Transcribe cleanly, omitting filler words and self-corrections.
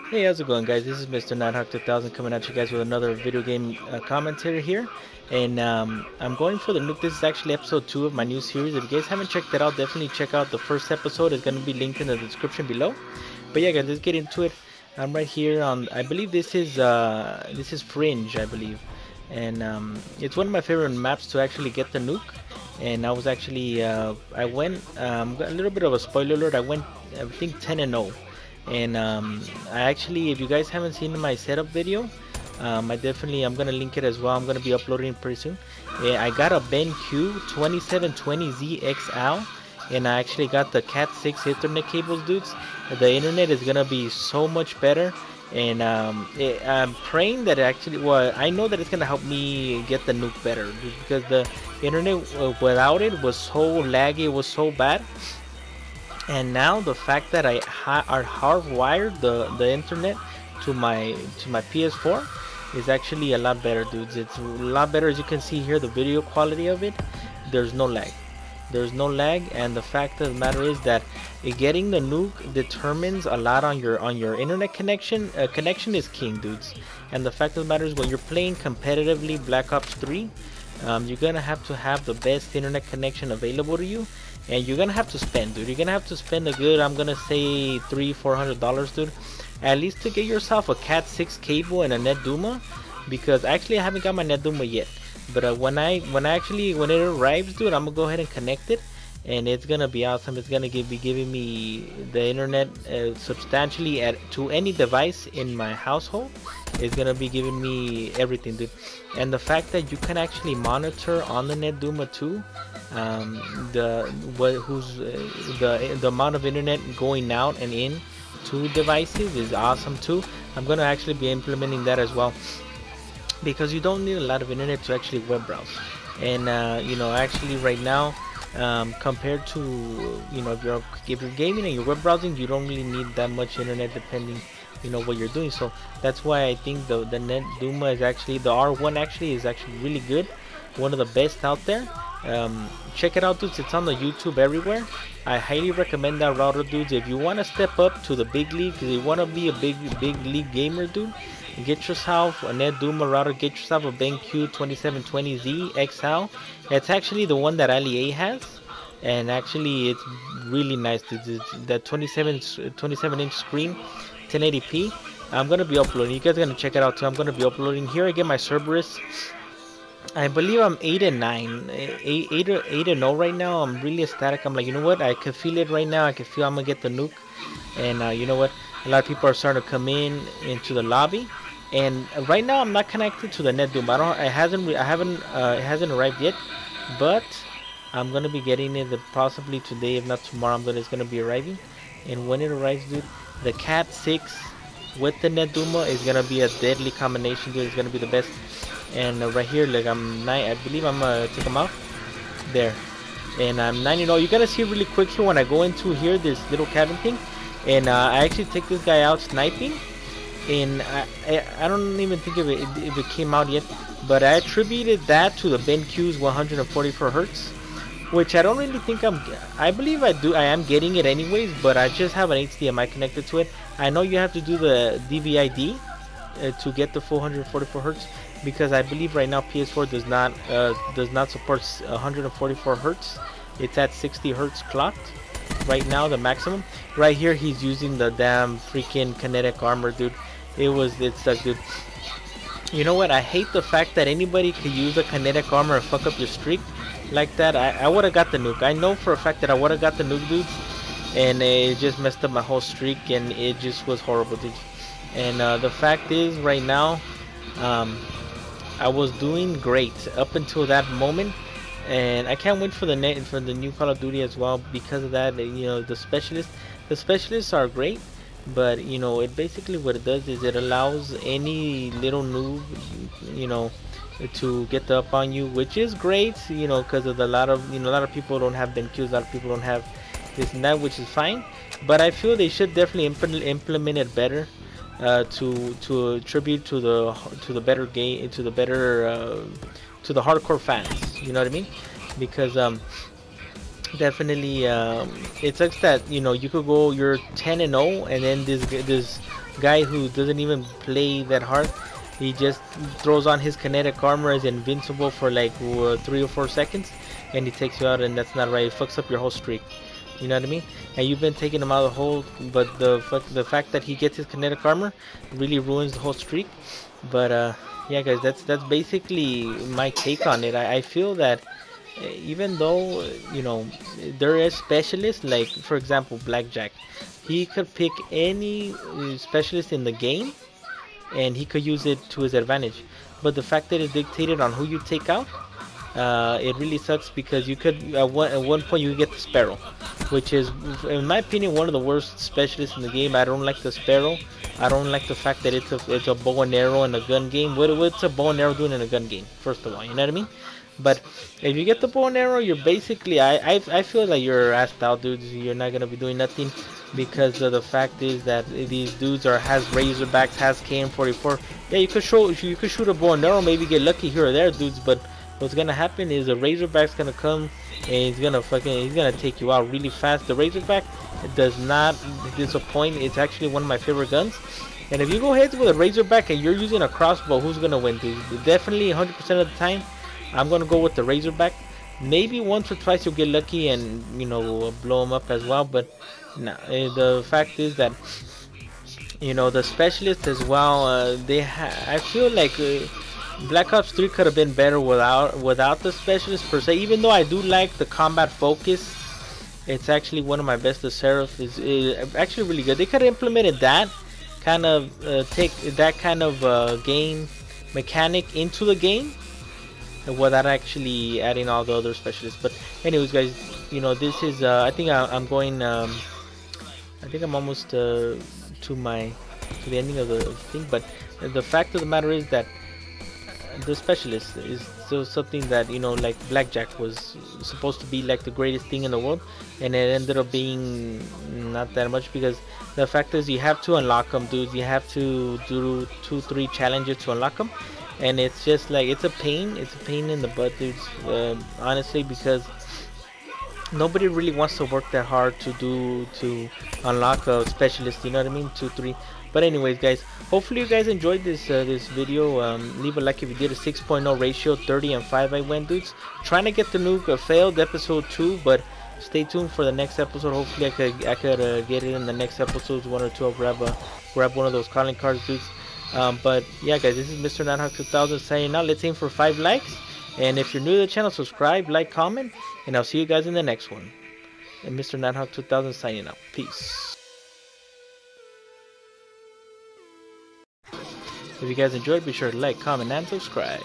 Hey, how's it going, guys? This is Mr. Nighthawk 2000 coming at you guys with another video game commentary here. And I'm going for the nuke. This is actually episode 2 of my new series. If you guys haven't checked it out, definitely check out the first episode. It's going to be linked in the description below. But yeah, guys, let's get into it. I'm right here on, I believe this is Fringe, I believe. And it's one of my favorite maps to actually get the nuke. And I was actually, I went, a little bit of a spoiler alert, I went, I think 10 and 0. And I actually, if you guys haven't seen my setup video, I'm gonna link it as well. I'm gonna be uploading it pretty soon. Yeah, I got a BenQ 2720ZXL, and I actually got the Cat 6 Ethernet cables, dudes. The internet is gonna be so much better, and I'm praying that it actually, well, I know that it's gonna help me get the nuke better, because the internet without it was so laggy, it was so bad. And now the fact that are hardwired the internet to my PS4 is actually a lot better, dudes. It's a lot better. As you can see here, the video quality of it, there's no lag. There's no lag, and the fact of the matter is that getting the nuke determines a lot on your internet connection. Connection is king, dudes. And the fact of the matter is, when you're playing competitively Black Ops 3, you're gonna have to have the best internet connection available to you, and you're gonna have to spend, dude. You're gonna have to spend a good, I'm gonna say $300-400, dude, at least to get yourself a Cat 6 cable and a Net Duma, because actually I haven't got my Net Duma yet. But when it arrives, dude, I'm gonna go ahead and connect it, and it's gonna be awesome. It's gonna be giving me the internet substantially to any device in my household. It's gonna be giving me everything, dude. And the fact that you can actually monitor on the Net Duma too, the amount of internet going out and in to devices is awesome too. I'm gonna actually be implementing that as well, because you don't need a lot of internet to actually web browse. And actually right now, compared to, if you're gaming and you're web browsing, you don't really need that much internet, depending what you're doing. So that's why I think the Net Duma is actually, the R1 actually is actually really good, one of the best out there. Check it out, dudes. It's on the YouTube everywhere. I highly recommend that router, dudes. If you want to step up to the big league, if you want to be a big league gamer, dude, get yourself a Net Duma router. Get yourself a BenQ 2720Z XL. It's actually the one that Ali A has, and actually it's really nice. It's that 27-inch screen, 1080p. I'm gonna be uploading. You guys are gonna check it out too. I'm gonna be uploading. Here again, my Cerberus. I believe I'm 8 and 9, 8 and 0 right now. I'm really ecstatic. I'm like, you know what? I can feel it right now. I can feel I'm gonna get the nuke, and you know what? A lot of people are starting to come into the lobby, and right now I'm not connected to the Net Doom. It hasn't arrived yet, but I'm gonna be getting it possibly today, if not tomorrow. It's gonna be arriving, and when it arrives, dude, the Cat 6 with the Net Duma is gonna be a deadly combination, dude. It's gonna be the best. And right here, like, I'm 9. I believe I'm gonna take them out there, and I'm 9 and 0. You gotta see really quick here when I go into here, this little cabin thing, and I actually take this guy out sniping, and I don't even think if it came out yet, but I attributed that to the BenQ's 144 hertz, which I don't really think I believe I am getting it anyways, but I just have an HDMI connected to it. I know you have to do the DVI-D to get the full 144 hertz, because I believe right now PS4 does not support 144 hertz. It's at 60 hertz clocked right now, the maximum. Right here, he's using the damn freaking kinetic armor, dude. It's like, dude, you know what? I hate the fact that anybody could use a kinetic armor and fuck up your streak like that. I would have got the nuke. I know for a fact that I would have got the nuke, dudes, and it just messed up my whole streak, and it just was horrible, dude. And the fact is, right now, I was doing great up until that moment, and I can't wait for the new Call of Duty as well, because of that. The specialists are great, but it basically, what it does is it allows any little noob, to get the up on you, which is great, because of a lot of people don't have BenQs, a lot of people don't have this and that, which is fine. But I feel they should definitely implement it better, to attribute to the better game, to the hardcore fans. You know what I mean? Because definitely, it sucks that you could go, you're 10 and 0, and then this guy who doesn't even play that hard. He just throws on his kinetic armor, is invincible for like 3 or 4 seconds, and he takes you out, and that's not right. It fucks up your whole streak. You know what I mean? And you've been taking him out of the hole, but the fact that he gets his kinetic armor really ruins the whole streak. But yeah, guys, that's basically my take on it. I feel that even though there is specialists, like for example Blackjack, he could pick any specialist in the game and he could use it to his advantage. But the fact that it's dictated on who you take out, it really sucks, because you could at one point you could get the Sparrow, which is in my opinion one of the worst specialists in the game. I don't like the Sparrow. I don't like the fact that it's a bow and arrow in a gun game. What's a bow and arrow doing in a gun game? First of all, you know what I mean? But if you get the bow and arrow, you're basically I feel like you're asked out, dudes. You're not gonna be doing nothing, because the fact is that these dudes has Razorbacks, has KN-44. Yeah, you could shoot a bow and arrow, maybe get lucky here or there, dudes. But what's gonna happen is a Razorback's gonna come and he's gonna take you out really fast. The Razorback does not disappoint. It's actually one of my favorite guns. And if you go heads with a Razorback and you're using a crossbow, who's gonna win, dude? Definitely 100% of the time, I'm gonna go with the Razorback. Maybe once or twice you'll get lucky and blow them up as well. But no, the fact is that the specialists as well. I feel like Black Ops 3 could have been better without the specialists per se. Even though I do like the combat focus, it's actually one of my best. The Seraph is actually really good. They could have implemented that kind of take that kind of game mechanic into the game without actually adding all the other specialists. But anyways, guys, this is I think I'm going. I think I'm almost to the ending of the thing. But the fact of the matter is that the specialist is still something that like Blackjack was supposed to be like the greatest thing in the world, and it ended up being not that much, because the fact is you have to unlock them, dudes. You have to do 2-3 challenges to unlock them, and it's just like it's a pain in the butt, dudes, honestly, because nobody really wants to work that hard to unlock a specialist, you know what I mean, 2-3. But anyways, guys, hopefully you guys enjoyed this video. Leave a like if you did. A 6.0 ratio, 30 and 5 I went, dudes. Trying to get the nuke. Failed episode 2, but stay tuned for the next episode. Hopefully I could get it in the next episodes, 1 or 2. I'll grab one of those calling cards, dudes. But yeah, guys, this is Mr. Nighthawk 2000 signing out. Let's aim for 5 likes. And if you're new to the channel, subscribe, like, comment, and I'll see you guys in the next one. And Mr. Nighthawk 2000 signing out. Peace. If you guys enjoyed, be sure to like, comment, and subscribe.